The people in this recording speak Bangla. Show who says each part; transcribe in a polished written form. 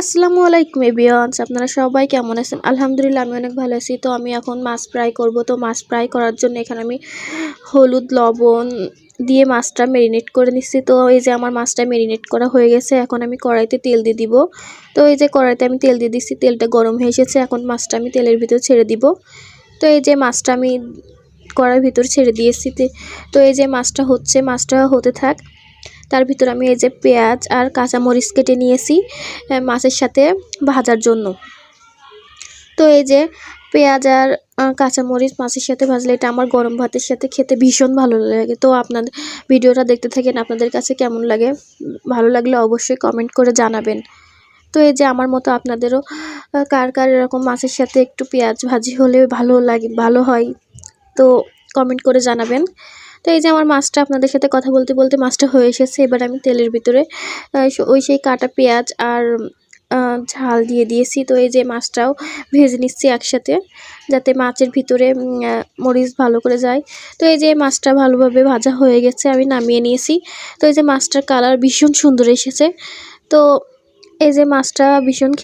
Speaker 1: আসসালামু আলাইকুম এভরিওয়ানস, আপনারা সবাই কেমন আছেন? আলহামদুলিল্লাহ আমি অনেক ভালো আছি। তো আমি এখন মাছ ফ্রাই করব। তো মাছ ফ্রাই করার জন্য এখানে আমি হলুদ লবণ দিয়ে মাছটা ম্যারিনেট করে নিচ্ছি। তো এই যে আমার মাছটা ম্যারিনেট করা হয়ে গেছে। এখন আমি কড়াইতে তেল দিয়ে দিব। তো এই যে কড়াইতে আমি তেল দিয়ে দিচ্ছি, তেলটা গরম হয়ে এসেছে। এখন মাছটা আমি তেলের ভিতর ছেড়ে দিব। তো এই যে মাছটা আমি কড়াইয়ের ভিতর ছেড়ে দিয়েছি। তো এই যে মাছটা হতে থাক। তার ভিতর আমি এই যে পেঁয়াজ আর কাঁচামরিচ কেটে নিয়েছি মাছের সাথে ভাজার জন্য। তো এই যে পেঁয়াজ আর কাঁচামরিচ মাছের সাথে ভাজলে এটা আমার গরম ভাতের সাথে খেতে ভীষণ ভালো লাগে। তো আপনাদের ভিডিওটা দেখতে থাকেন, আপনাদের কাছে কেমন লাগে, ভালো লাগলে অবশ্যই কমেন্ট করে জানাবেন। তো এই যে আমার মতো আপনাদেরও কার কার এরকম মাছের সাথে একটু পেঁয়াজ ভাজি হলে ভালো হয়, তো কমেন্ট করে জানাবেন। তো এই যে আমার মাছটা আপনাদের সাথে কথা বলতে বলতে মাছটা হয়ে এসেছে। এবার আমি তেলের ভিতরে সেই কাটা পেঁয়াজ আর ঝাল দিয়ে দিয়েছি। তো এই যে মাছটাও ভেজে নিচ্ছি একসাথে, যাতে মাছের ভিতরে মরিচ ভালো করে যায়। তো এই যে মাছটা ভালোভাবে ভাজা হয়ে গেছে, আমি নামিয়ে নিয়েছি। তো এই যে মাছটার কালার ভীষণ সুন্দর এসেছে। তো এই যে মাছটা ভীষণ